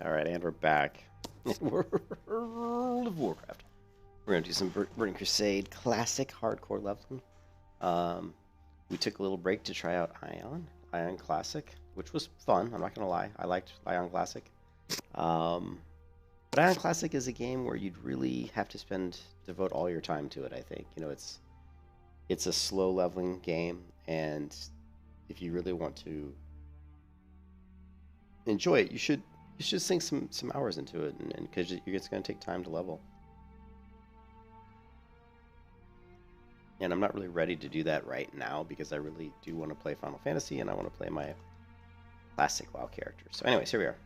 Alright, and we're back. World of Warcraft. We're going to do some Burning Crusade Classic Hardcore leveling. We took a little break to try out Ion Classic, which was fun, I'm not going to lie. I liked Ion Classic. But Ion Classic is a game where you'd really have to devote all your time to it, I think. You know, it's a slow leveling game, and if you really want to enjoy it, you should sink some hours into it, and because it's going to take time to level. And I'm not really ready to do that right now because I really do want to play Final Fantasy and I want to play my classic WoW characters. So anyways, here we are.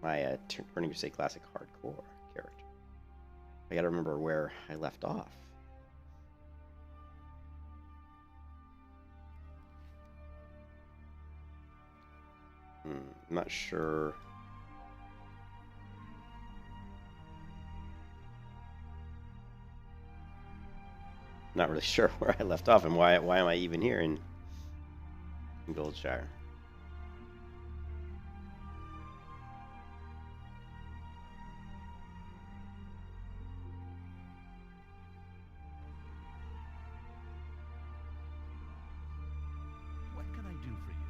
My Burning Crusade Classic Hardcore character. I gotta remember where I left off. I'm not sure. Not really sure where I left off and why am I even here in Goldshire. What can I do for you?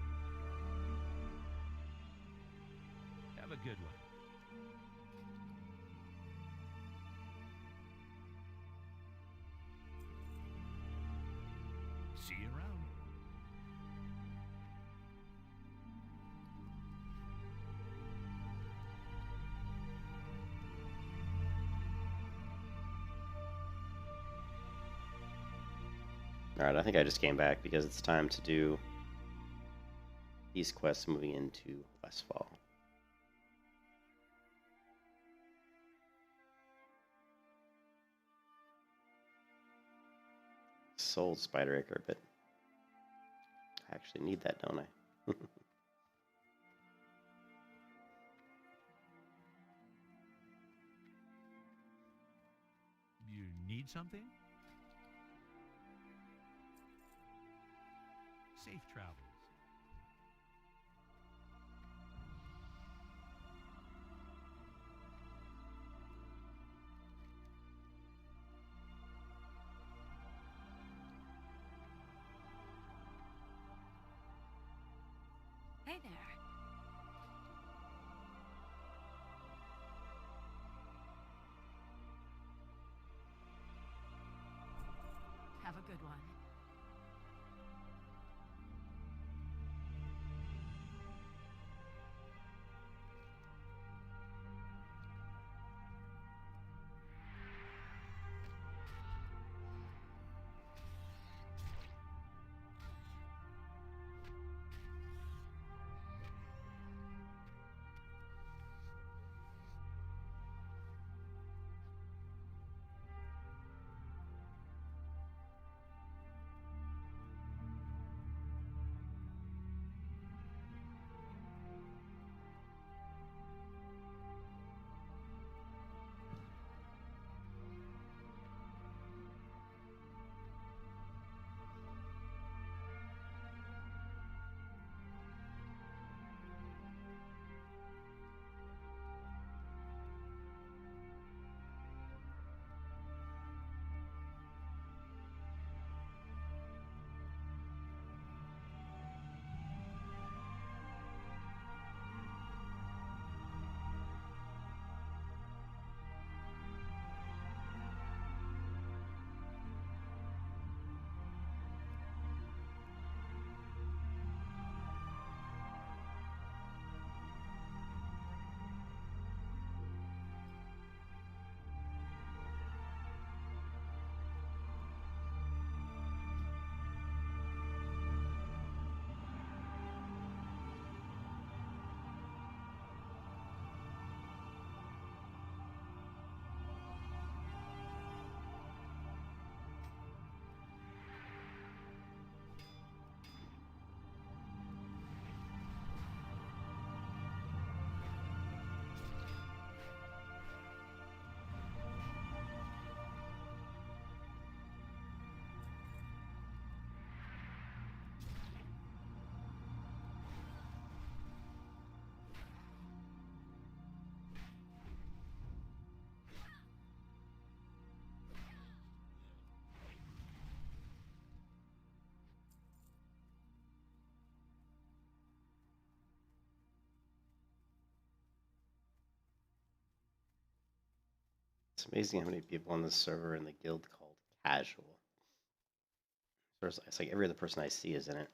Have a good one. See you around. Alright, I think I just came back because it's time to do these quests moving into Westfall. Sold Spider Acre, but I actually need that, don't I? You need something? Safe travels. Hey there. Have a good one. It's amazing how many people on this server in the guild called casual. It's like every other person I see is in it.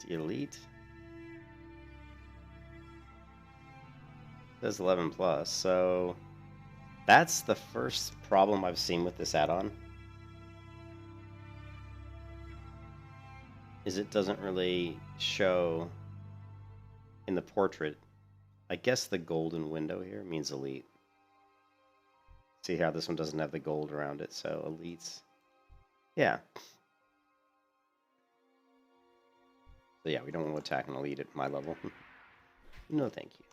The elite. It says 11 plus, so that's the first problem I've seen with this add-on. Is it doesn't really show in the portrait. I guess the golden window here means elite. See how this one doesn't have the gold around it, so elites. Yeah. So yeah, we don't want to attack an elite at my level. No, thank you.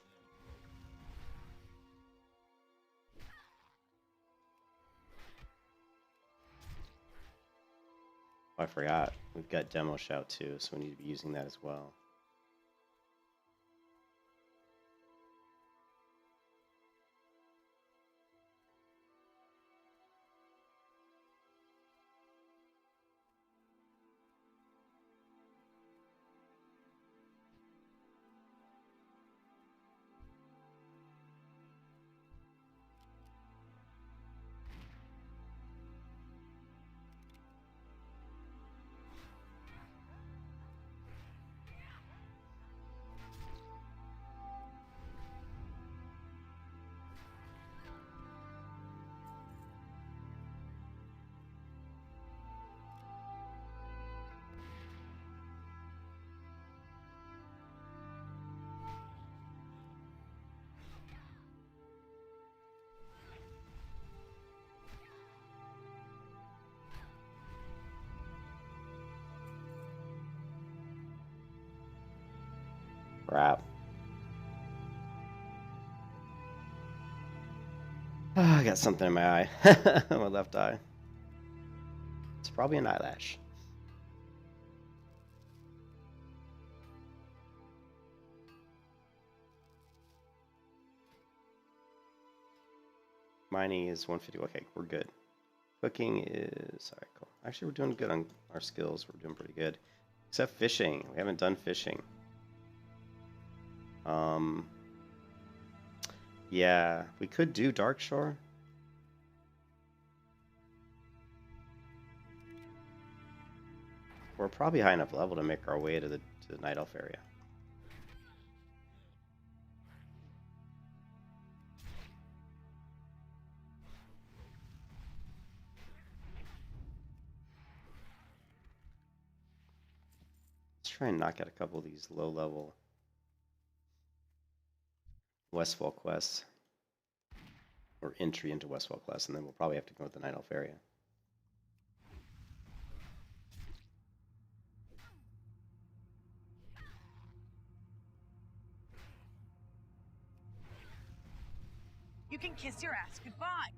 Oh, I forgot. We've got demo shout too, so we need to be using that as well. Crap. Oh, I got something in my eye. My left eye. It's probably an eyelash. Mining is 150. Okay, we're good. Cooking is... Alright, cool. Actually, we're doing good on our skills. We're doing pretty good. Except fishing. We haven't done fishing. Yeah, we could do Dark Shore. We're probably high enough level to make our way to the Night Elf area. Let's try and knock out a couple of these low-level Westfall quests. Or entry into Westfall quests, and then we'll probably have to go to the Night Elf area. You can kiss your ass goodbye.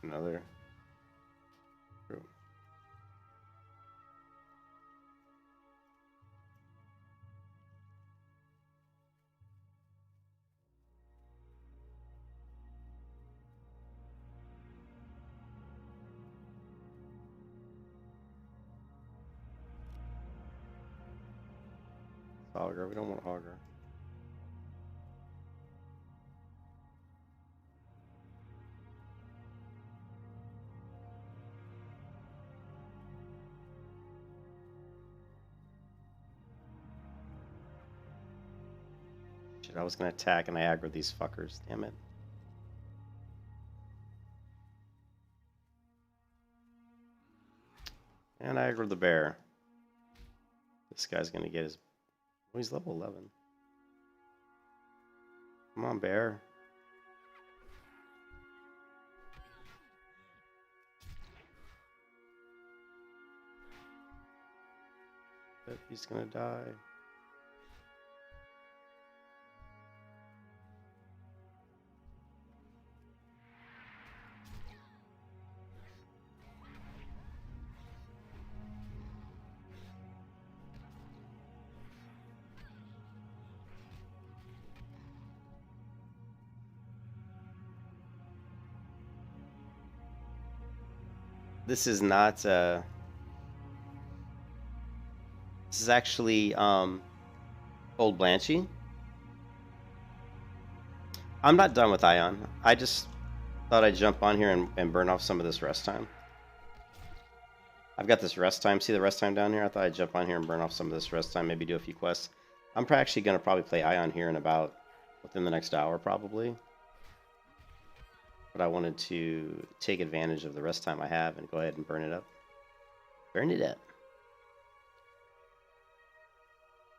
Another. True. Auger. We don't want auger. Shit, I was gonna attack and I aggroed these fuckers. Damn it. And I aggroed the bear. This guy's gonna get his. Oh, he's level 11. Come on, bear. But he's gonna die. This is not. This is actually old Blanchy. I'm not done with Ion. I just thought I'd jump on here and burn off some of this rest time. I've got this rest time. See the rest time down here? I thought I'd jump on here and burn off some of this rest time. Maybe do a few quests. I'm actually going to probably play Ion here in about within the next hour, probably. But I wanted to take advantage of the rest time I have and go ahead and burn it up. Burn it up.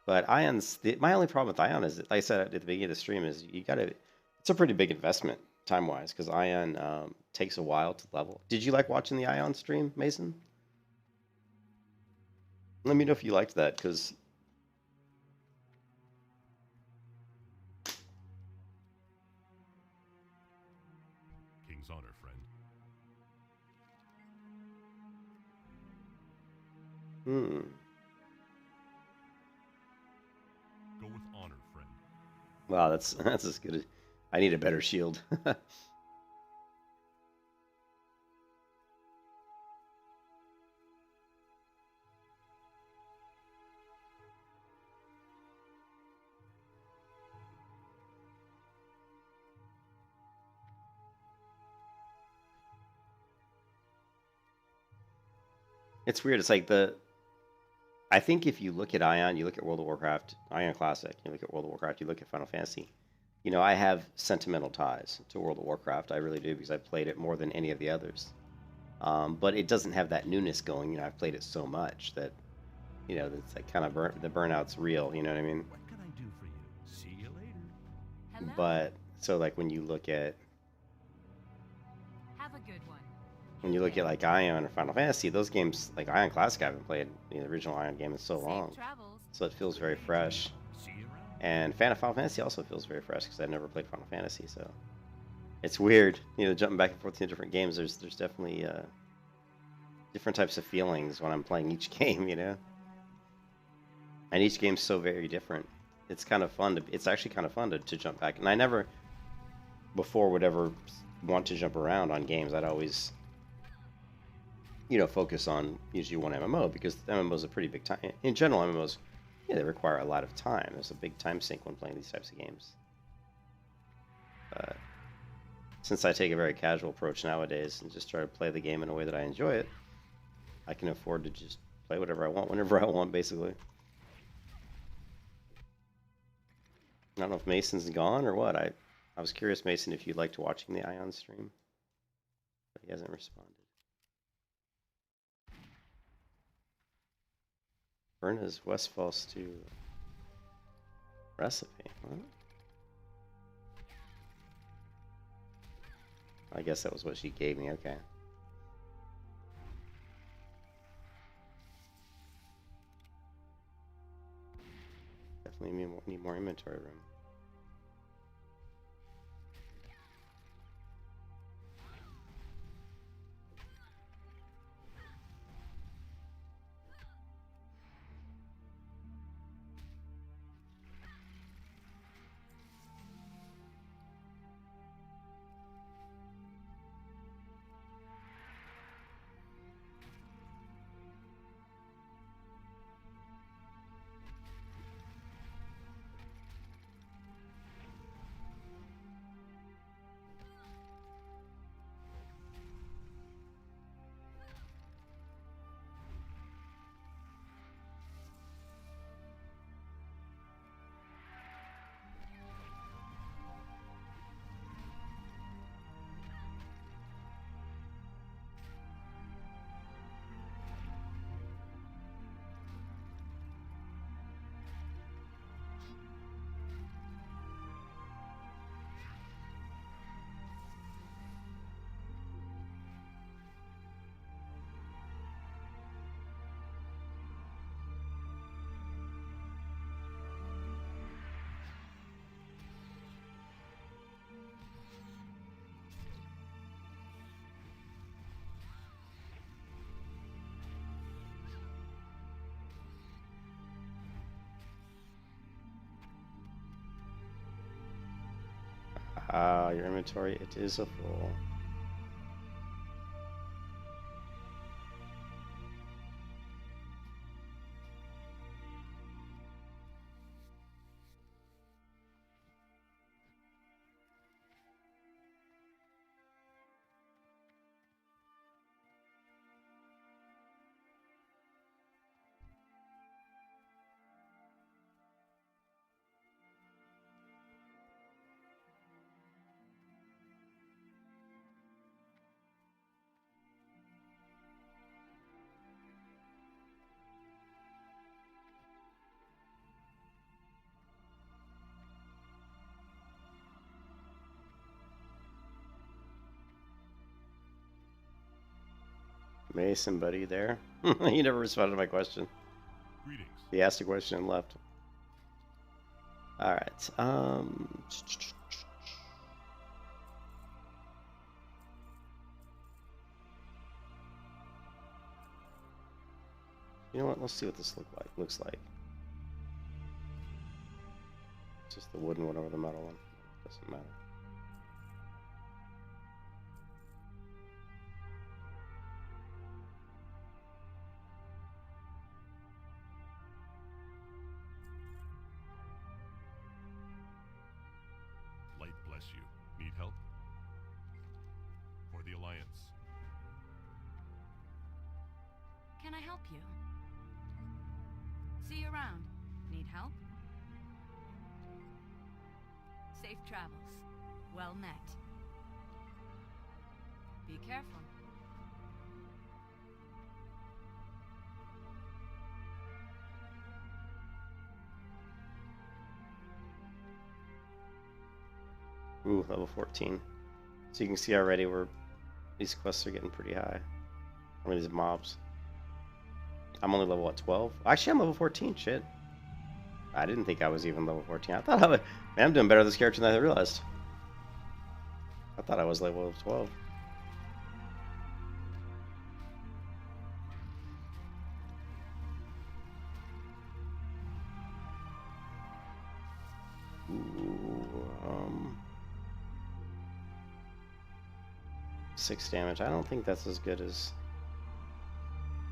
But Ion's my only problem with Ion is, like I said at the beginning of the stream, is you gotta. It's a pretty big investment time-wise because Ion takes a while to level. Did you like watching the Ion stream, Mason? Let me know if you liked that, because King's honor, friend. Go with honor, friend. Wow, that's as good as. I need a better shield. It's weird. It's like I think if you look at Ion, you look at World of Warcraft, Ion Classic, you look at World of Warcraft, you look at Final Fantasy. You know, I have sentimental ties to World of Warcraft. I really do, because I played it more than any of the others. But it doesn't have that newness going. You know, I've played it so much that, you know, it's like kind of the burnout's real. You know what I mean? What can I do for you? See you later. Hello. But so like when you look at Have a good one. like Ion or Final Fantasy, those games like Ion Classic, I haven't played the original Ion game in so Safe long, travels. so it feels very fresh. See you around. And Final Fantasy also feels very fresh because I've never played Final Fantasy, so it's weird, you know, jumping back and forth to different games. There's definitely different types of feelings when I'm playing each game, you know. And each game's so very different. It's kind of fun to. It's actually kind of fun to jump back. And I never before would ever want to jump around on games. I'd always, you know, focus on usually one MMO, because MMOs a pretty big time. In general, MMOs, yeah, they require a lot of time. There's a big time sink when playing these types of games. But since I take a very casual approach nowadays and just try to play the game in a way that I enjoy it, I can afford to just play whatever I want, whenever I want, basically. I don't know if Mason's gone or what. I was curious, Mason, if you liked watching the Ion stream, but he hasn't responded. Berna's Westfall stew recipe. What? I guess that was what she gave me. Okay. Definitely need more inventory room. Your inventory, it is a full. Mason, buddy, there. You never responded to my question. Greetings. He asked a question and left. All right. You know what? Let's see what this looks like. Just the wooden one over the metal one. Doesn't matter. Light bless you. Need help? For the Alliance. Can I help you? See you around. Need help? Safe travels. Well met. Be careful. Ooh, level 14. So you can see already where these quests are getting pretty high. I mean, these mobs. I'm only level, what, 12? Actually, I'm level 14, shit. I didn't think I was even level 14. I thought I would... Man, I'm doing better with this character than I realized. I thought I was level 12. Ooh, 6 damage. I don't think that's as good as...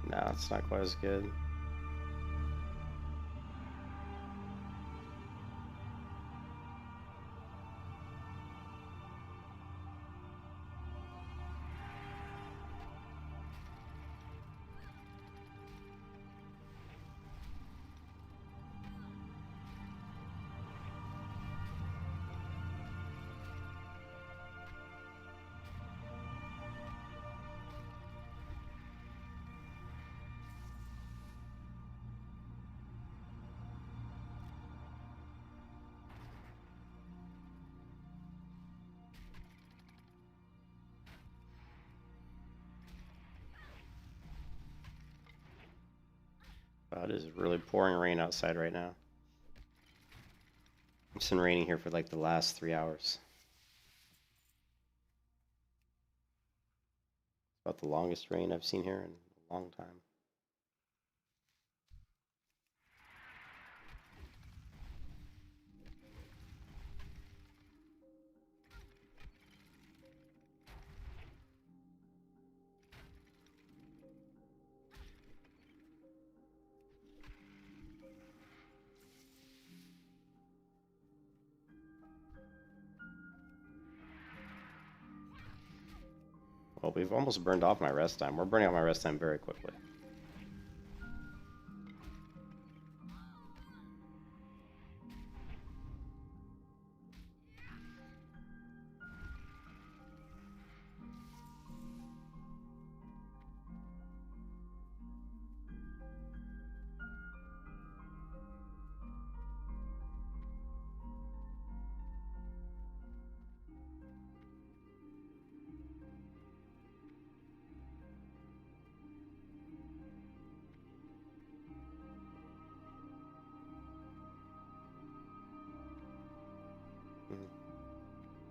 No, it's not quite as good. Wow, it is really pouring rain outside right now. It's been raining here for like the last 3 hours. About the longest rain I've seen here in a long time. Well, we've almost burned off my rest time. We're burning off my rest time very quickly.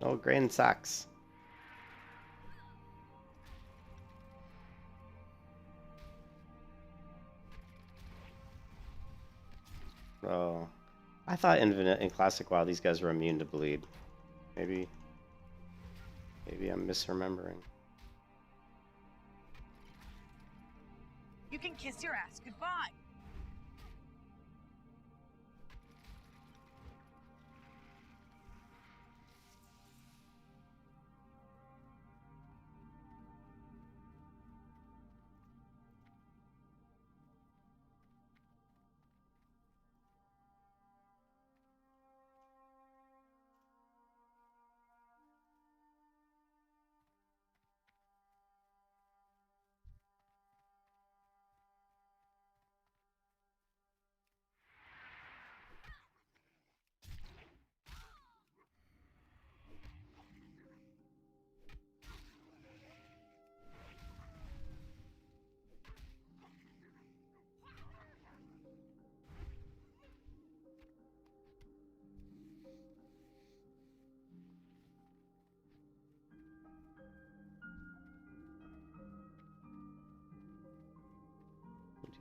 Oh, grain socks. Oh, I thought in Classic WoW these guys were immune to bleed. Maybe Maybe I'm misremembering. You can kiss your ass goodbye.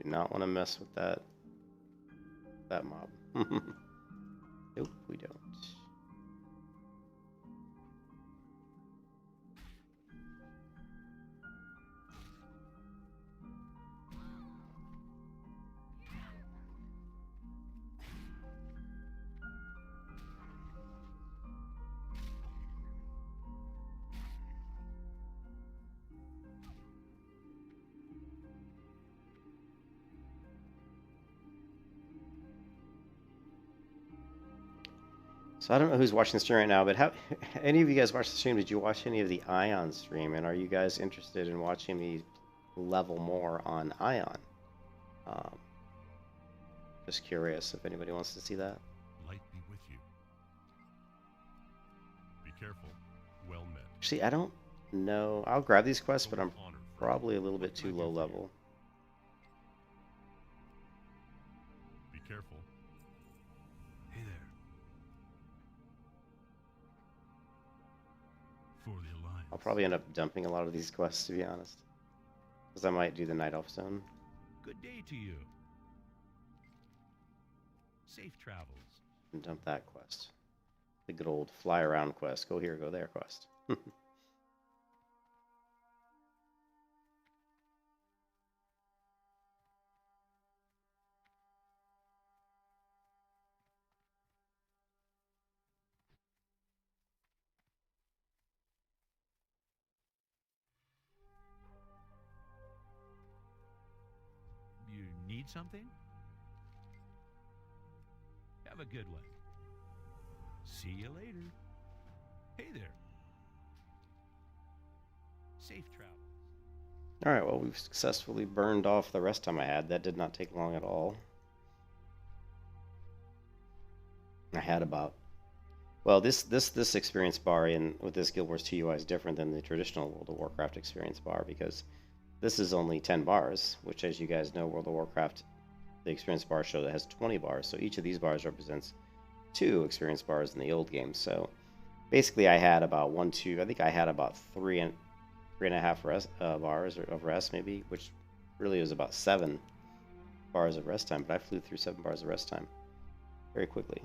Do not want to mess with that mob. Nope, we don't. So I don't know who's watching the stream right now, but have any of you guys watch the stream? Did you watch any of the Ion stream? And are you guys interested in watching me level more on Ion? Just curious if anybody wants to see that. Light be with you. Be careful. Well met. Actually, I don't know. I'll grab these quests, but I'm Honor, friend. probably a little bit too low level. Be careful. Hey there. For the Alliance. I'll probably end up dumping a lot of these quests, to be honest. Because I might do the Night Elf Zone. Good day to you. Safe travels. And dump that quest. The good old fly around quest. Go here, go there quest. You need something? Have a good one. See you later. Hey there. Safe travels. Alright, well, we've successfully burned off the rest time I had. That did not take long at all. I had about... Well, this experience bar with this Guild Wars 2 UI is different than the traditional World of Warcraft experience bar, because this is only 10 bars, which, as you guys know, World of Warcraft, the experience bar show that has 20 bars, so each of these bars represents 2 experience bars in the old game. So basically I had about I think I had about 3.5 bars of rest maybe, which really was about 7 bars of rest time, but I flew through 7 bars of rest time very quickly.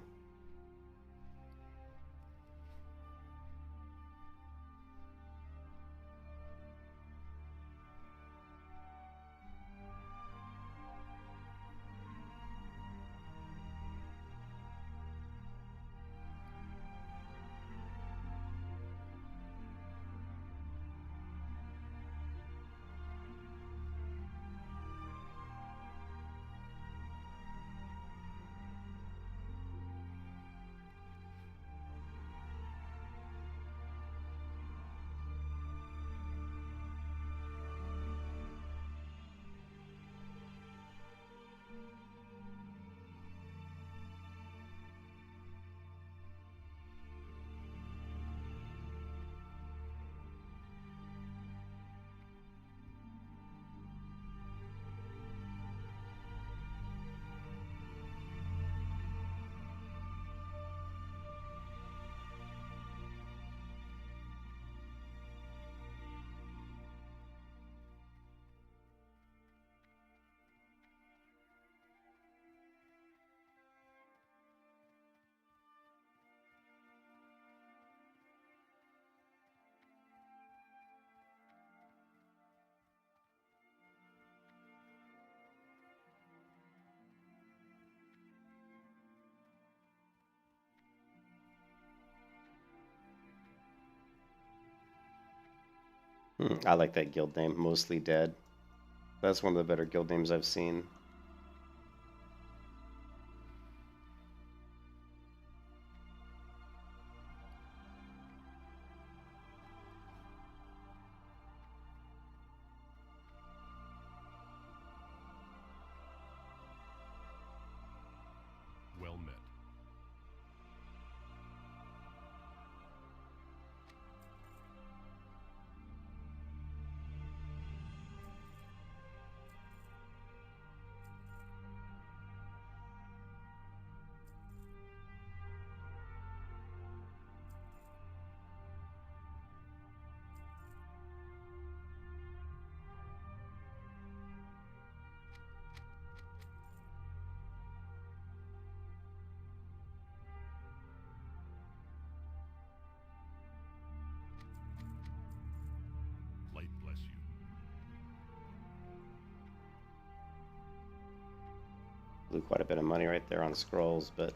I like that guild name, Mostly Dead. That's one of the better guild names I've seen. Well met. Light bless you. Blew quite a bit of money right there on scrolls, but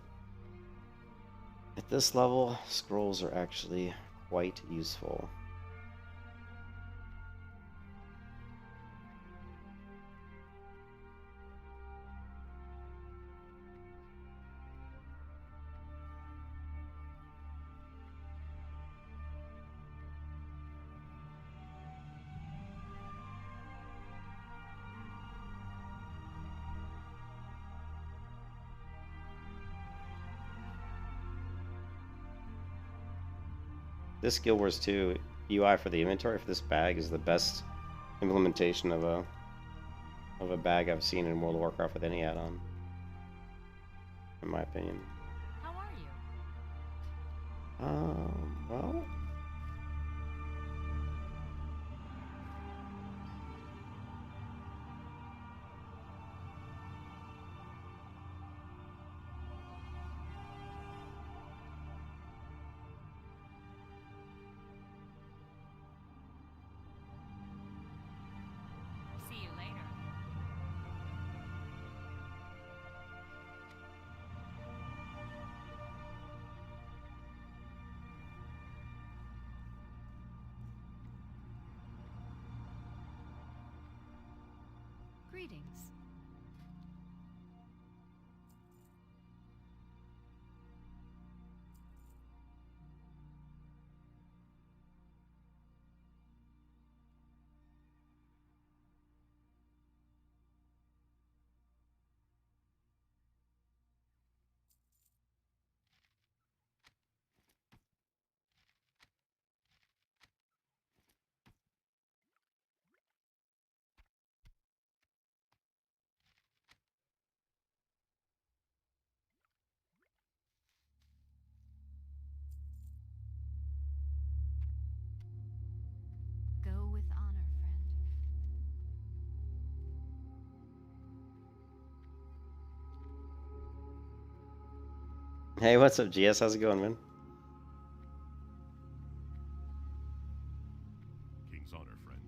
at this level, scrolls are actually quite useful. This Guild Wars 2 UI for the inventory for this bag is the best implementation of a bag I've seen in World of Warcraft with any add-on, in my opinion. How are you? Well, See you later. Greetings. Go with honor, friend. hey, what's up, GS? How's it going, man? King's honor, friend.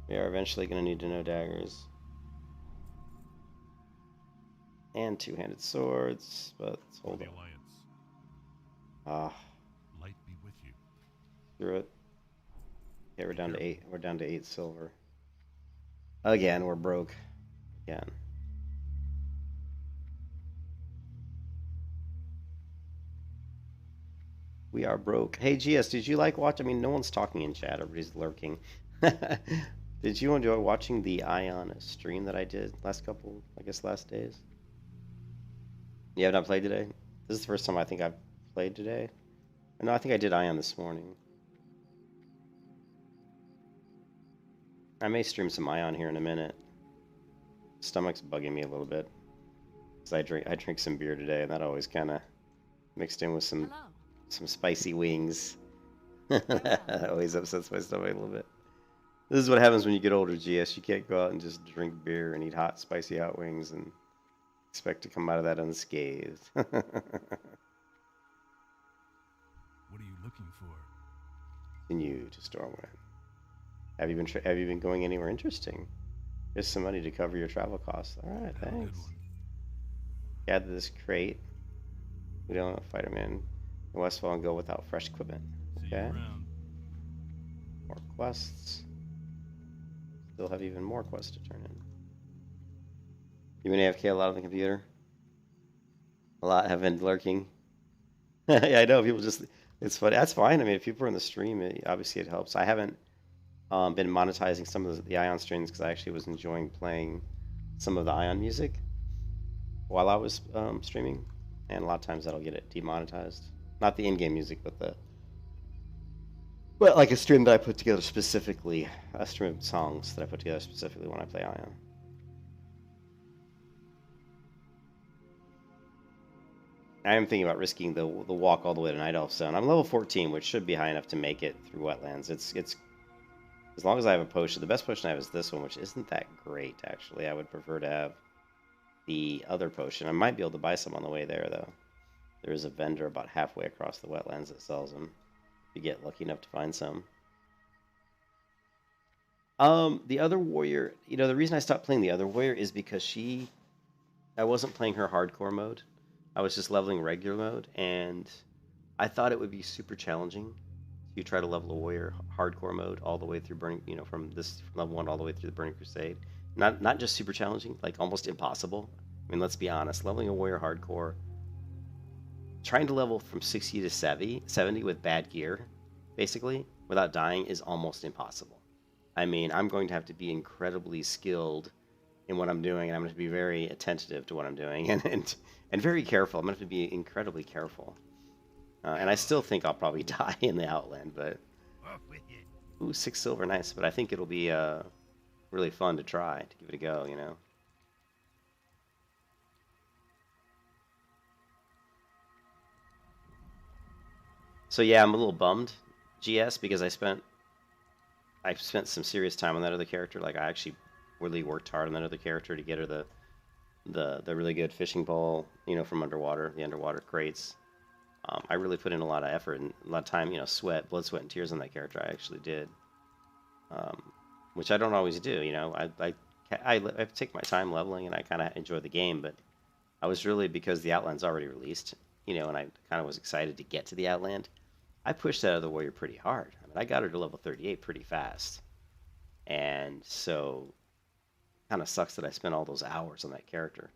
We are eventually going to need to know daggers. And two-handed swords, but let's For hold the on. Alliance. Ah, Light be with you. screw it. Okay, we're down to 8. We're down to 8 silver. Again, we're broke. Again. We are broke. Hey, GS, did you like watch? I mean, no one's talking in chat. Everybody's lurking. Did you enjoy watching the Ion stream that I did last days? You have not played today? This is the first time I think I've played today. No, I think I did Ion this morning. I may stream some Ion here in a minute. Stomach's bugging me a little bit. Cause I drink some beer today, and that always kind of mixed in with some Hello. spicy wings. Farewell. That always upsets my stomach a little bit. This is what happens when you get older, GS. You can't go out and just drink beer and eat hot, spicy hot wings and expect to come out of that unscathed. What are you looking for? Continue to Stormwind. Have you been going anywhere interesting? Here's some money to cover your travel costs. All right, Have a good thanks. one. Gather this crate. We don't fight him in Westfall and go without fresh equipment. See you Okay. around. More quests. Still have even more quests to turn in. You been AFK a lot on the computer? A lot have been lurking. Yeah, I know. People just, it's funny. That's fine. I mean, if people are in the stream, obviously it helps. I haven't been monetizing some of the Ion streams because I actually was enjoying playing some of the Ion music while I was streaming. And a lot of times that'll get it demonetized. Not the in-game music, but like a stream that I put together specifically, a stream of songs that I put together specifically when I play Ion. I am thinking about risking the walk all the way to Night Elf Zone. I'm level 14, which should be high enough to make it through wetlands. It's as long as I have a potion. The best potion I have is this one, which isn't that great actually. I would prefer to have the other potion. I might be able to buy some on the way there though. There is a vendor about halfway across the wetlands that sells them. If you get lucky enough to find some. The other warrior, you know, the reason I stopped playing the other warrior is because I wasn't playing her hardcore mode. I was just leveling regular mode, and I thought it would be super challenging to try to level a warrior hardcore mode all the way through Burning, you know, from level 1 all the way through the Burning Crusade. Not just super challenging, like almost impossible. I mean, let's be honest, leveling a warrior hardcore, trying to level from 60 to 70 with bad gear, basically, without dying is almost impossible. I mean, I'm going to have to be incredibly skilled in what I'm doing, and I'm going to be very attentive to what I'm doing, and very careful. I'm going to have to be incredibly careful. And I still think I'll probably die in the Outland, but... Ooh, 6 silver, nice. But I think it'll be really fun to try, to give it a go, you know? So yeah, I'm a little bummed, GS, because I spent some serious time on that other character. Like, I actually really worked hard on that other character to get her the really good fishing pole, you know, from the underwater crates. I really put in a lot of effort and a lot of time, you know, blood, sweat, and tears on that character. I actually did, which I don't always do. You know, I take my time leveling, and I kind of enjoy the game. But I was really, because the Outland's already released, you know, and I kind of was excited to get to the Outland. I pushed that other warrior pretty hard. I mean, I got her to level 38 pretty fast, and so kind of sucks that I spent all those hours on that character.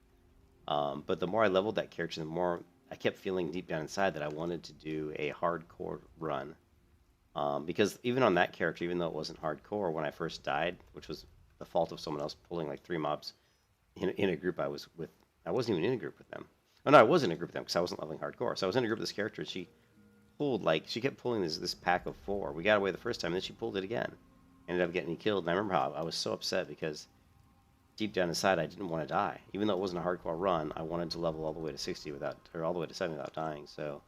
But the more I leveled that character, the more I kept feeling deep down inside that I wanted to do a hardcore run. Because even on that character, even though it wasn't hardcore, when I first died, which was the fault of someone else pulling like 3 mobs in a group I was with, I wasn't even in a group with them. Oh no, I was in a group with them because I wasn't leveling hardcore. So I was in a group with this character, and she kept pulling this pack of 4. We got away the first time, and then she pulled it again. Ended up getting me killed, and I remember how I was so upset because deep down inside, I didn't want to die. Even though it wasn't a hardcore run, I wanted to level all the way to 60 all the way to 70 without dying. So,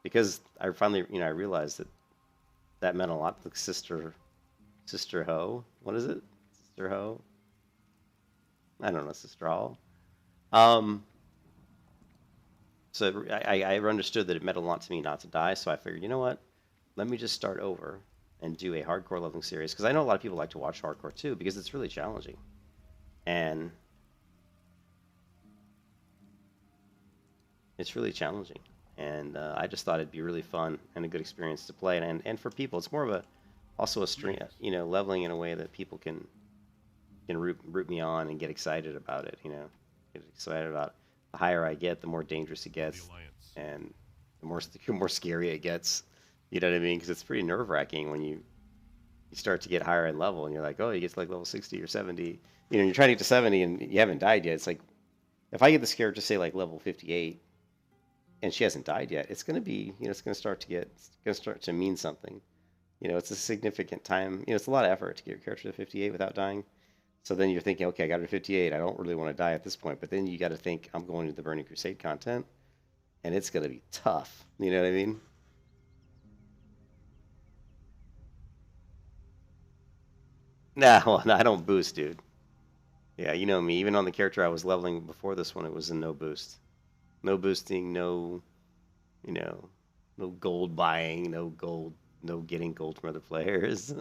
because I finally, you know, I realized that meant a lot. Like Sister Ho, what is it? Sister Ho? I don't know, Sister All. So I understood that it meant a lot to me not to die. So I figured, you know what? Let me just start over and do a hardcore leveling series, because I know a lot of people like to watch hardcore too, because it's really challenging. And it's really challenging, and I just thought it'd be really fun and a good experience to play, and for people, it's more of also a stream, you know, leveling in a way that people can root me on and get excited about it. You know, get excited about it. The higher I get, the more dangerous it gets, and the more scary it gets. You know what I mean? Because it's pretty nerve-wracking when you start to get higher in level, and you're like, oh, you get to like level 60 or 70. You know, you're trying to get to 70 and you haven't died yet. It's like, if I get the character to say like level 58 and she hasn't died yet, it's going to be, you know, it's going to start to mean something. You know, it's a significant time. You know, it's a lot of effort to get your character to 58 without dying. So then you're thinking, okay, I got her to 58. I don't really want to die at this point. But then you got to think, I'm going to the Burning Crusade content, and it's going to be tough. You know what I mean? Nah, well, no, I don't boost, dude. Yeah, you know me. Even on the character I was leveling before this one, it was a no boost. No boosting, no, you know, no gold buying, no gold, no getting gold from other players.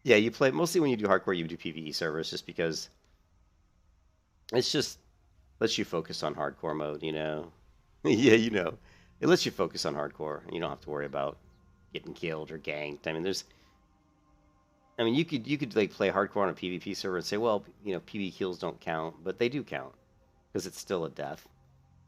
Yeah, you play, mostly when you do hardcore, you do PvE servers, just because it's just, lets you focus on hardcore mode, you know. Yeah, you know, it lets you focus on hardcore, and you don't have to worry about getting killed or ganked. I mean, you could like play hardcore on a PvP server and say, well, you know, PvP kills don't count, but they do count because it's still a death.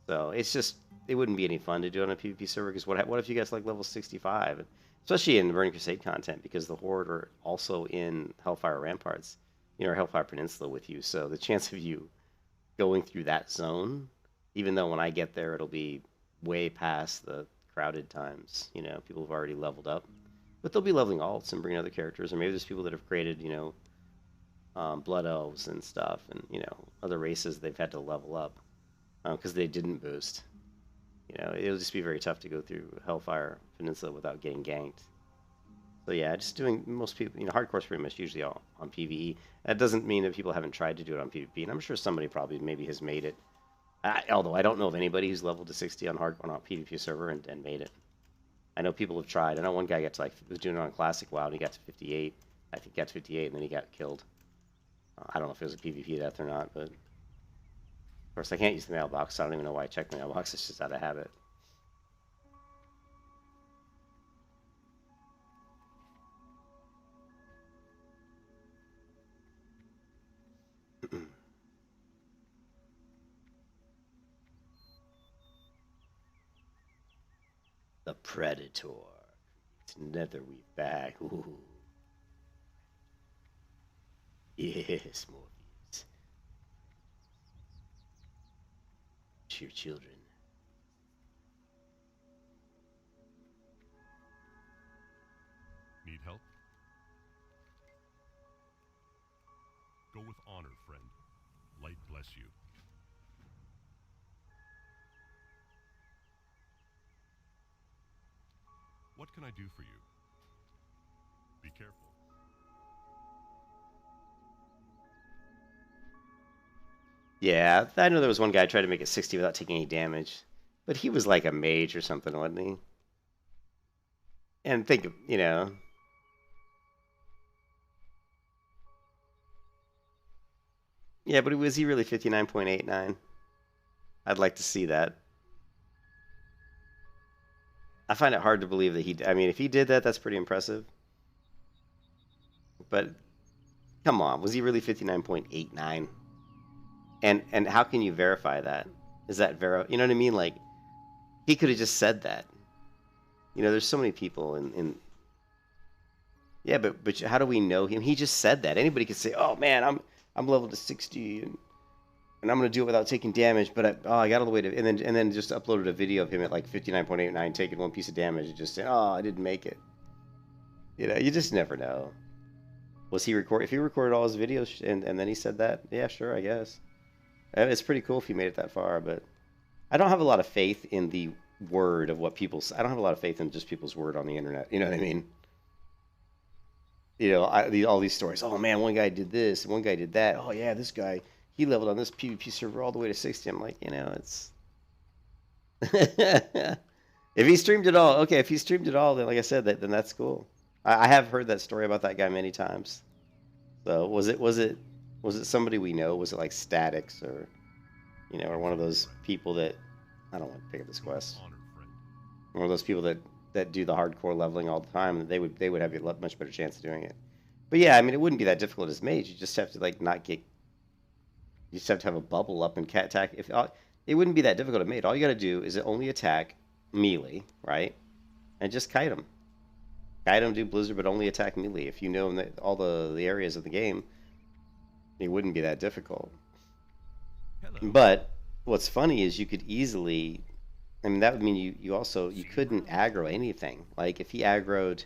So it's just it wouldn't be any fun to do on a PvP server because what if you guys like level 65, especially in Burning Crusade content because the Horde are also in Hellfire Ramparts, you know, or Hellfire Peninsula with you. So the chance of you going through that zone, even though when I get there it'll be way past the crowded times, you know, people have already leveled up, but they'll be leveling alts and bringing other characters, or maybe there's people that have created, you know, blood elves and stuff, and you know, other races they've had to level up because they didn't boost. You know, it'll just be very tough to go through Hellfire Peninsula without getting ganked. So yeah, just doing most people, you know, hardcore's pretty much usually all on PvE. That doesn't mean that people haven't tried to do it on PvP, and I'm sure somebody probably maybe has made it. Although I don't know of anybody who's leveled to 60 on hardcore on a PvP server and made it. I know people have tried. I know one guy got to was doing it on Classic WoW and he got to 58. I think he got to 58 and then he got killed. I don't know if it was a PvP death or not, but of course I can't use the mailbox. So I don't even know why I check the mailbox. It's just out of habit. The Predator. It's Netherweave back. Ooh. Yes, Morpheus. To your children. Need help? Go with honor, friend. Light bless you. What can I do for you? Be careful. Yeah, I know there was one guy tried to make it 60 without taking any damage. But he was like a mage or something, wasn't he? And think, you know... Yeah, but was he really 59.89? I'd like to see that. I find it hard to believe that I mean, if he did that, that's pretty impressive. But, come on, was he really 59.89? And how can you verify that? Is that you know what I mean? Like, he could have just said that. You know, there's so many people in yeah, but how do we know him? He just said that. Anybody could say, "Oh man, I'm leveled to 60 and I'm gonna do it without taking damage." But I got all the way to and then just uploaded a video of him at like 59.89 taking one piece of damage and just saying, "Oh, I didn't make it." You know, you just never know. Was he record? If he recorded all his videos and then he said that, yeah, sure, I guess. It's pretty cool if he made it that far, but I don't have a lot of faith in the word of what people. I don't have a lot of faith in just people's word on the internet. You know what I mean? You know, all these stories. Oh man, one guy did this, one guy did that. Oh yeah, this guy he leveled on this PvP server all the way to 60. I'm like, you know, it's if he streamed it all, okay. If he streamed it all, then like I said, then that's cool. I have heard that story about that guy many times. So was it somebody we know? Was it like Statics or you know, or one of those people that I don't want to pick up this quest. Honor, friend. One of those people that do the hardcore leveling all the time, they would have a much better chance of doing it. But yeah, I mean, it wouldn't be that difficult as mage. You just have to like not get. You just have to have a bubble up and cat attack. It wouldn't be that difficult to mage. All you got to do is only attack melee, right, and just kite them. Kite them, do blizzard, but only attack melee. If you know all the areas of the game, it wouldn't be that difficult. Hello. But what's funny is you could easily. I mean, that would mean you couldn't aggro anything. Like if he aggroed,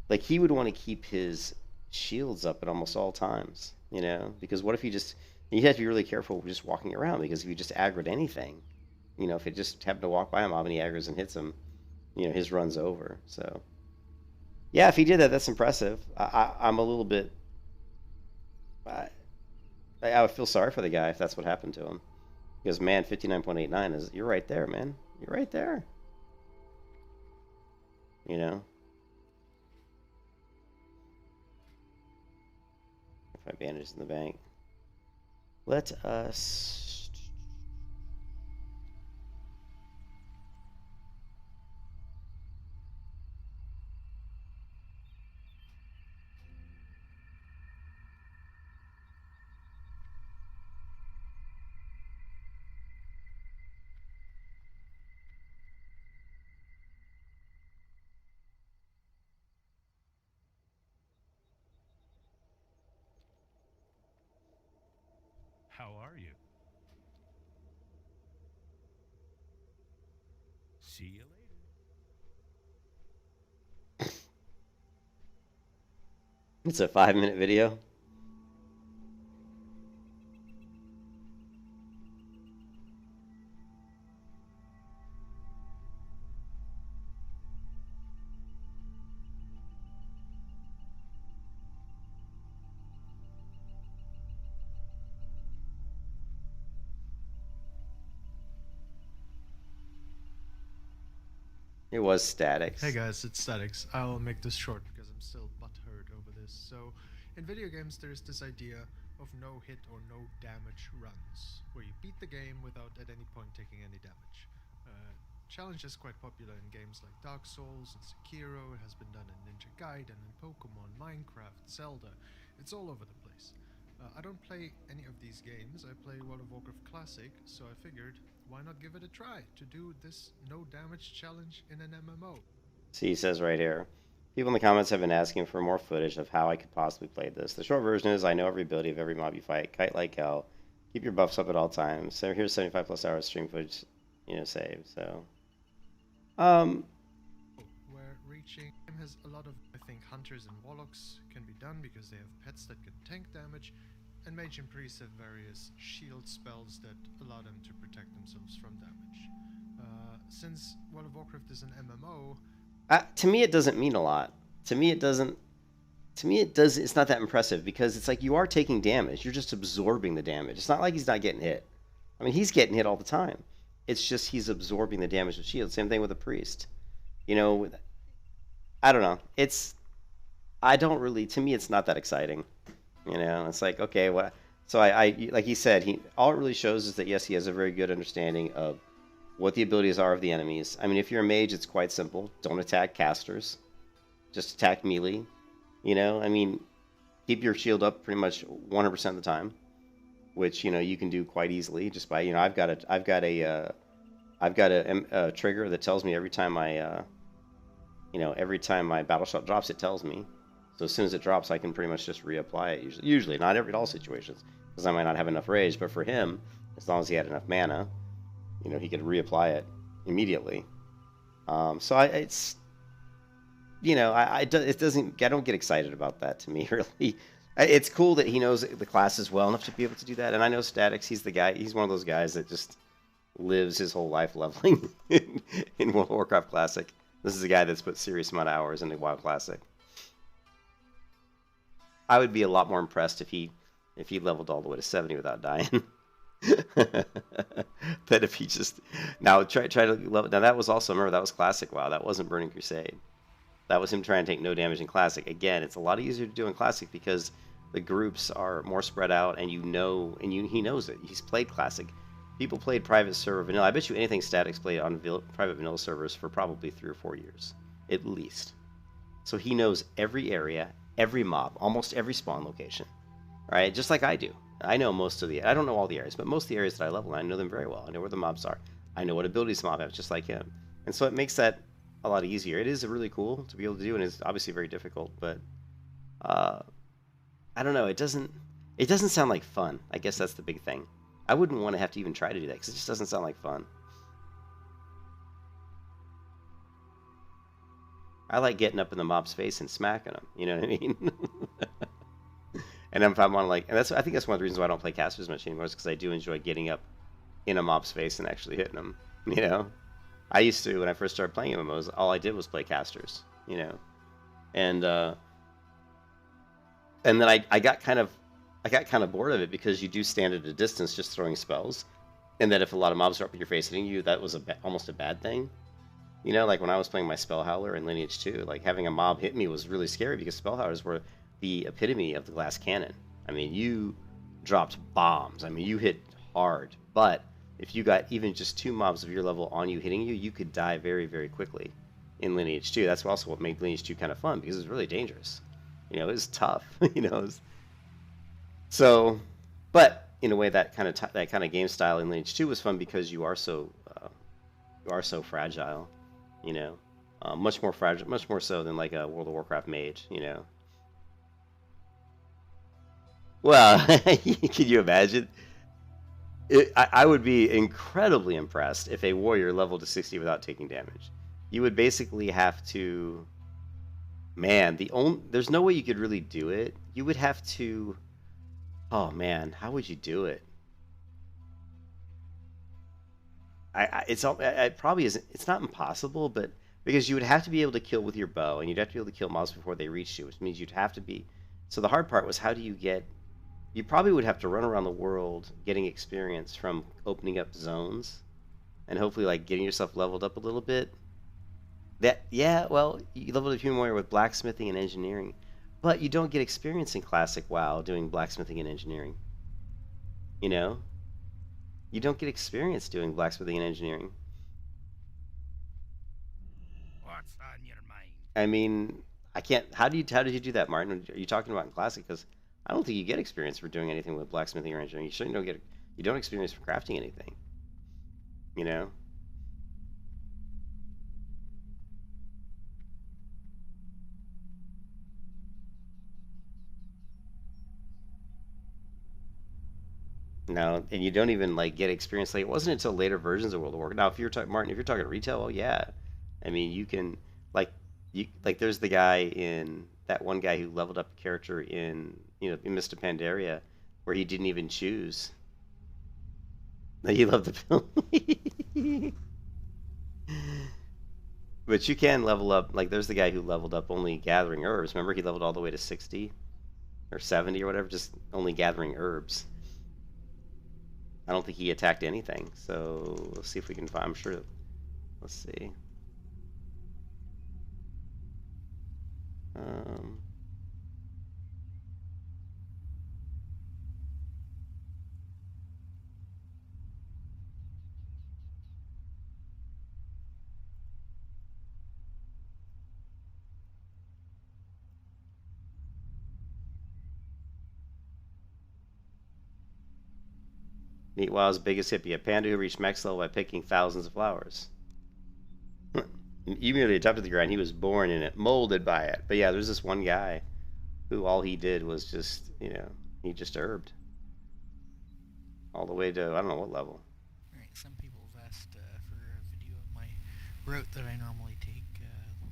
like he would want to keep his shields up at almost all times, you know, because what if you have to be really careful just walking around because if you just aggroed anything, you know, if it just happened to walk by him, how many aggroes and hits him, you know, his run's over. So yeah, if he did that, that's impressive. I'm a little bit, I would feel sorry for the guy if that's what happened to him. Because, man, 59.89 is... You're right there, man. You're right there. You know? If my bandage is in the bank. Let us... How are you? See you later. It's a 5-minute video. It was statics. Hey guys, it's Statics. I'll make this short because I'm still butthurt over this. So, in video games there's this idea of no hit or no damage runs, where you beat the game without at any point taking any damage. Challenge is quite popular in games like Dark Souls and Sekiro. It has been done in Ninja Gaiden and Pokemon, Minecraft, Zelda. It's all over the place. I don't play any of these games. I play World of Warcraft Classic, so I figured, why not give it a try to do this no damage challenge in an MMO? See, he says right here, people in the comments have been asking for more footage of how I could possibly play this. The short version is I know every ability of every mob you fight, kite like hell, keep your buffs up at all times. So here's 75 plus hours stream footage, saved. So, where reaching has a lot of, I think, hunters and warlocks can be done because they have pets that can tank damage, and mage and priest have various shield spells that allow them to protect themselves from damage. Since World of Warcraft is an MMO, to me it doesn't mean a lot. To me it doesn't. To me it does. It's not that impressive because it's like you are taking damage. You're just absorbing the damage. It's not like he's not getting hit. I mean, he's getting hit all the time. It's just he's absorbing the damage with shield. Same thing with a priest. I don't know. I don't really. To me, it's not that exciting. It's like, okay, what? So I like he said, all it really shows is that yes, he has a very good understanding of what the abilities are of the enemies. I mean, if you're a mage, it's quite simple. Don't attack casters. Just attack melee. I mean, keep your shield up pretty much 100% of the time, which you can do quite easily just by I've got a trigger that tells me every time every time my battle shot drops, it tells me. So as soon as it drops, I can pretty much just reapply it. Usually, not all situations, because I might not have enough rage. But for him, as long as he had enough mana, he could reapply it immediately. So it doesn't. I don't get excited about that. To me, really, it's cool that he knows the classes well enough to be able to do that. And I know Statics. He's the guy. He's one of those guys that just lives his whole life leveling in World of Warcraft Classic. This is a guy that's put serious amount of hours into WoW Classic. I would be a lot more impressed if he leveled all the way to 70 without dying. Than if he just try to level. Now that was also, remember, that was Classic WoW. That wasn't Burning Crusade. That was him trying to take no damage in Classic. Again, it's a lot easier to do in Classic because the groups are more spread out, and he knows it. He's played Classic. People played private server vanilla. I bet you anything Statics played on private vanilla servers for probably 3 or 4 years, at least. So he knows every area, every mob, almost every spawn location, right? Just like I do. I know I don't know all the areas, but most of the areas that I level, I know them very well. I know where the mobs are. I know what abilities the mob have, just like him. And so it makes that a lot easier. It is really cool to be able to do, and it's obviously very difficult, but I don't know. It doesn't sound like fun. I guess that's the big thing. I wouldn't want to have to even try to do that because it just doesn't sound like fun. I like getting up in the mob's face and smacking them. You know what I mean? And if I want to I think that's one of the reasons why I don't play casters much anymore, is because I do enjoy getting up in a mob's face and actually hitting them. I used to, when I first started playing MMOs, all I did was play casters. And then I got kind of bored of it because you do stand at a distance just throwing spells, and that if a lot of mobs are up in your face hitting you, that was almost a bad thing. Like when I was playing my Spell Howler in Lineage 2, like having a mob hit me was really scary because Spell Howlers were the epitome of the glass cannon. I mean, you dropped bombs. I mean, you hit hard, but if you got even just 2 mobs of your level on you hitting you, you could die very, very quickly in Lineage 2. That's also what made Lineage 2 kind of fun, because it was really dangerous. It was tough. So, but in a way, that kind of game style in Lineage 2 was fun because you are so fragile. Much more fragile, much more so than like a World of Warcraft mage. Well, can you imagine? I would be incredibly impressed if a warrior leveled to 60 without taking damage. You would basically have to... Man, there's no way you could really do it. You would have to... Oh man, how would you do it? It probably isn't. It's not impossible, but because you would have to be able to kill with your bow, and you'd have to be able to kill mobs before they reach you, which means you'd have to be. So the hard part was how do you get? You probably would have to run around the world getting experience from opening up zones, and hopefully like getting yourself leveled up a little bit. Well, you leveled up human warrior with blacksmithing and engineering, but you don't get experience in classic WoW doing blacksmithing and engineering. You know. You don't get experience doing blacksmithing and engineering. What's on your mind? I mean, I can't. How did you do that, Martin? Are you talking about in classic? Because I don't think you get experience for doing anything with blacksmithing or engineering. You certainly don't get. You don't experience for crafting anything. You know. No, and you don't even like get experience. Like it wasn't until later versions of World of Warcraft. Now, if you're talking Martin, if you're talking retail, well, yeah. I mean, you can like there's the guy in that one guy who leveled up a character in in Mr. Pandaria, where he didn't even choose. He loved the film. But you can level up. Like there's the guy who leveled up only gathering herbs. Remember, he leveled all the way to 60 or 70 or whatever, just only gathering herbs. I don't think he attacked anything, so let's see if we can find. I'm sure. Let's see. Meet WoW's biggest hippie, a panda who reached max level by picking thousands of flowers. Immediately adopted the grind. He was born in it, molded by it. But yeah, there's this one guy who all he did was just, he just herbed. All the way to, I don't know what level. Alright, some people have asked for a video of my route that I normally take.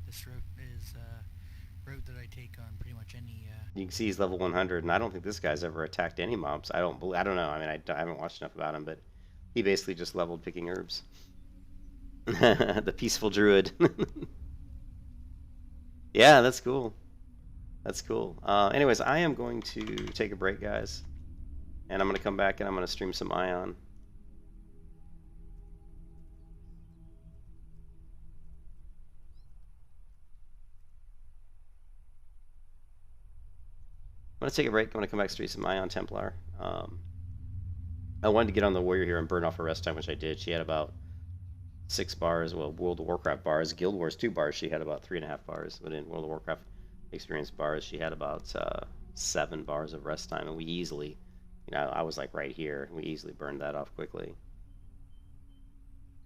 This route is a route that I take on pretty much any... You can see he's level 100, and I don't think this guy's ever attacked any mobs. I don't know. I mean, I haven't watched enough about him, but he basically just leveled picking herbs. The peaceful druid. Yeah, that's cool. That's cool. Anyways, I am going to take a break, guys. And I'm going to come back and I'm going to stream some Ion. I'm going to take a break. I'm going to come back stream some Ion Templar. I wanted to get on the warrior here and burn off her rest time, which I did. She had about 6 bars. Well, World of Warcraft bars. Guild Wars 2 bars. She had about 3.5 bars. But in World of Warcraft experience bars, she had about 7 bars of rest time. And we easily, I was like right here. We easily burned that off quickly.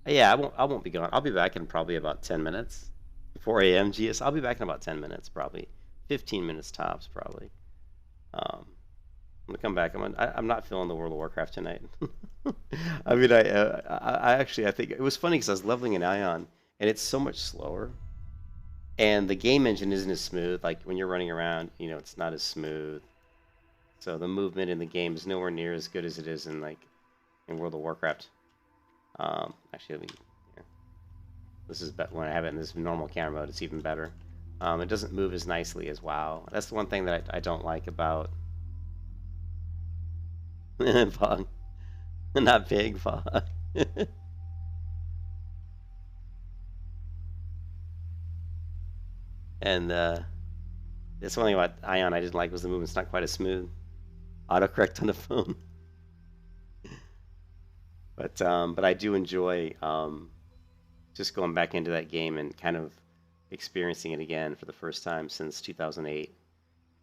Yeah, I won't be gone. I'll be back in probably about 10 minutes. 4 a.m. GS. I'll be back in about 10 minutes, probably. 15 minutes tops, probably. I'm gonna come back. I'm not feeling the World of Warcraft tonight. I mean, I think it was funny because I was leveling an Ion, and it's so much slower, and the game engine isn't as smooth. Like when you're running around, it's not as smooth. So the movement in the game is nowhere near as good as it is in World of Warcraft. Actually, let me. Here. This is when I have it in this normal camera mode. It's even better. It doesn't move as nicely as WoW. That's the one thing that I don't like about Fog. Not big Fog. And that's one thing about Ion I didn't like was the movement's not quite as smooth. Autocorrect on the phone. But I do enjoy just going back into that game and kind of experiencing it again for the first time since 2008.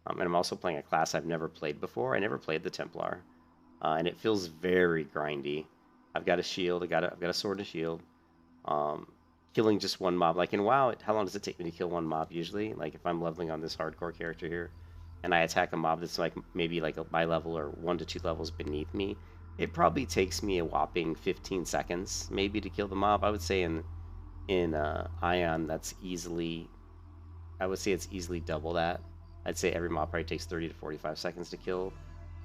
And I'm also playing a class I've never played before. I never played the Templar, and it feels very grindy. I've got a shield. I've got a sword and a shield. Killing just one mob, like in WoW, how long does it take me to kill one mob usually? Like if I'm leveling on this hardcore character here, and I attack a mob that's like maybe like my level or 1 to 2 levels beneath me, it probably takes me a whopping 15 seconds maybe to kill the mob. I would say in Ion that's easily, I would say it's easily double that. I'd say every mob probably takes 30 to 45 seconds to kill.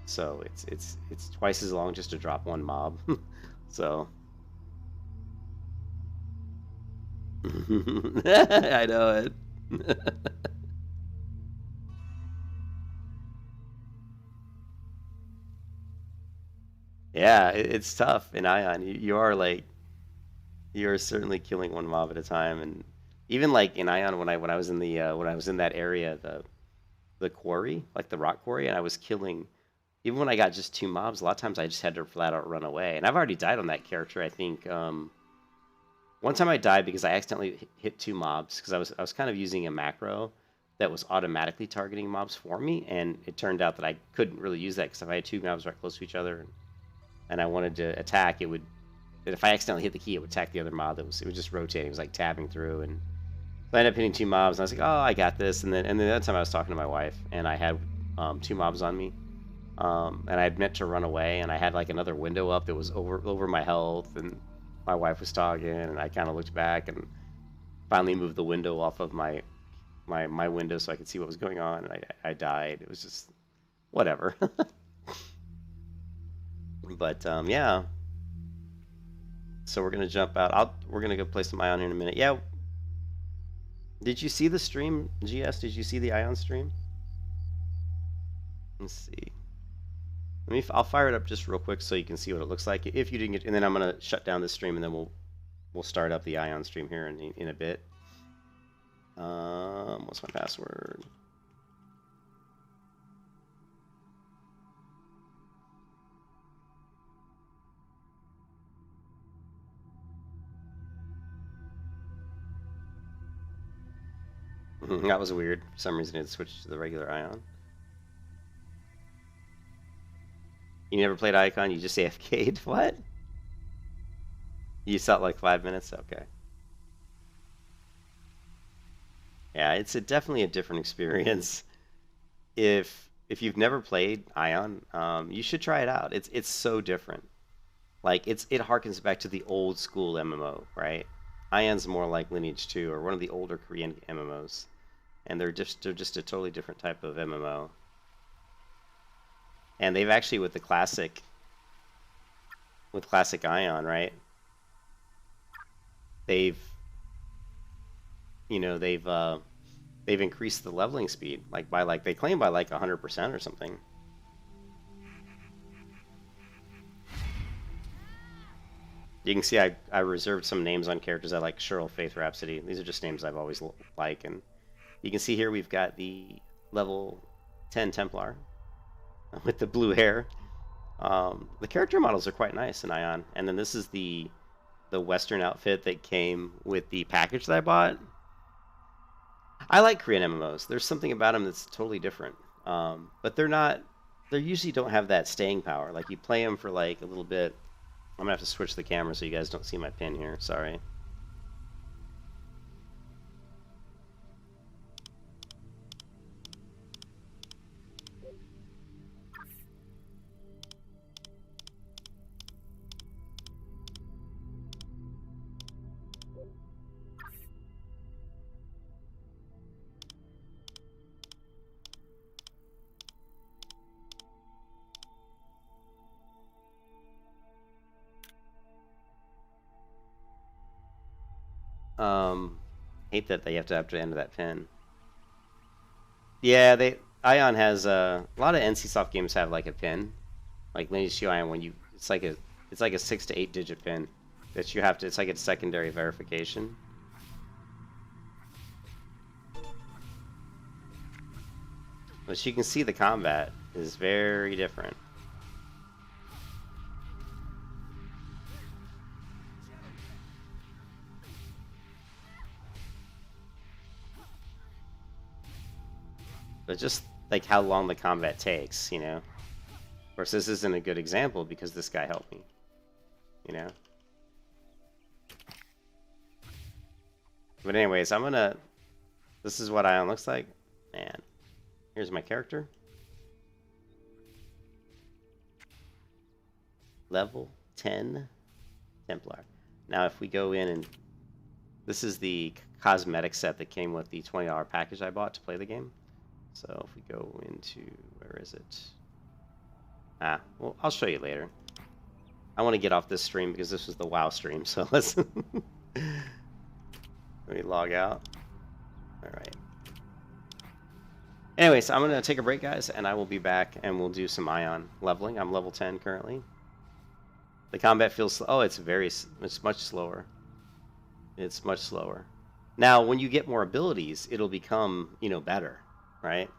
So it's twice as long just to drop one mob. So I know it. Yeah, it's tough in Ion. You are like, you're certainly killing one mob at a time, and even like in Ion when I was in the when I was in that area, the quarry, like the rock quarry, and I was killing. Even when I got just two mobs, a lot of times I just had to flat out run away, and I've already died on that character. I think one time I died because I accidentally hit two mobs because I was kind of using a macro that was automatically targeting mobs for me, and it turned out that I couldn't really use that because if I had two mobs right close to each other and I wanted to attack, it would. If I accidentally hit the key, it would attack the other mob. It was just rotating. It was like tabbing through, and so I ended up hitting two mobs. And I was like, oh, I got this. And then that time I was talking to my wife, and I had two mobs on me, and I had meant to run away, and I had like another window up that was over my health, and my wife was talking, and I kind of looked back and finally moved the window off of my window so I could see what was going on, and I died. It was just whatever. But yeah. So we're gonna jump out. We're gonna go play some Ion here in a minute. Yeah. Did you see the stream, GS? Did you see the Ion stream? Let's see. I'll fire it up just real quick so you can see what it looks like. If you didn't get, and then I'm gonna shut down this stream, and then we'll start up the Ion stream here in a bit. What's my password? That was weird. For some reason it switched to the regular Ion. You never played Icon? You just AFK'd? What? You saw it like 5 minutes? Okay. Yeah, it's definitely a different experience. If you've never played Ion, you should try it out. It's so different. Like it harkens back to the old school MMO, right? Ion's more like Lineage 2 or one of the older Korean MMOs. And they're just a totally different type of MMO. And they've actually with classic Ion, right? They've increased the leveling speed by they claim by like 100% or something. You can see I reserved some names on characters I like. Cheryl, Faith, Rhapsody. These are just names I've always liked. And you can see here we've got the level 10 Templar with the blue hair. The character models are quite nice in Ion. And then this is the Western outfit that came with the package that I bought. I like Korean MMOs. There's something about them that's totally different. But they usually don't have that staying power. Like you play them for like a little bit. I'm gonna have to switch the camera so you guys don't see my pin here. Sorry. Hate that they have to enter that pin. Yeah, Ion has a lot of NCSoft games have like a pin, like Lineage 2 Ion. When it's like a 6 to 8 digit pin that you have to. It's like a secondary verification. But you can see the combat is very different. But just like how long the combat takes, you know. Of course, this isn't a good example because this guy helped me, you know. But anyways, this is what Ion looks like. Man, here's my character. level 10 Templar. Now, if we go in and this is the cosmetic set that came with the $20 package I bought to play the game. So if we go into, where is it? Well, I'll show you later. I want to get off this stream because this was the WoW stream. So let's let me log out. All right. Anyways, I'm gonna take a break, guys, and I will be back and we'll do some Ion leveling. I'm level 10 currently. The combat feels slow. Oh, it's much slower. It's much slower. Now, when you get more abilities, it'll become, you know, better, right?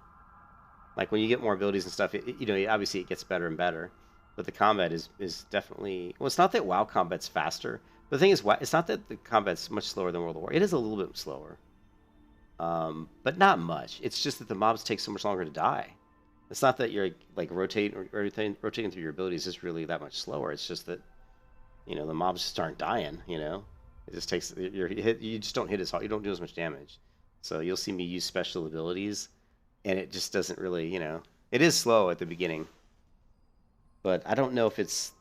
Like when you get more abilities and stuff, you know, obviously it gets better and better. But the combat is definitely, well, it's not that WoW combat's faster. But the thing is, it's not that the combat's much slower than World of War. It is a little bit slower, but not much. It's just that the mobs take so much longer to die. It's not that you're like rotating through your abilities is really that much slower. It's just that, you know, the mobs just aren't dying. You know, it just takes you just don't hit as hard. You don't do as much damage. So you'll see me use special abilities, and it just doesn't really, you know, it is slow at the beginning. But I don't know if it's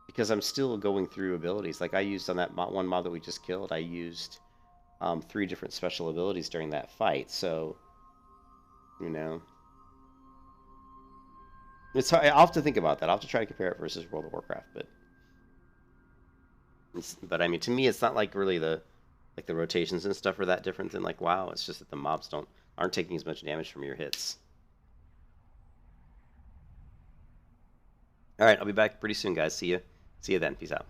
because I'm still going through abilities. Like I used on that one mob that we just killed, I used 3 different special abilities during that fight. So, you know, it's hard. I'll have to think about that. I'll have to try to compare it versus World of Warcraft. But I mean, to me, it's not like really the rotations and stuff are that different than like WoW. It's just that the mobs aren't taking as much damage from your hits. All right, I'll be back pretty soon, guys. See you then. Peace out.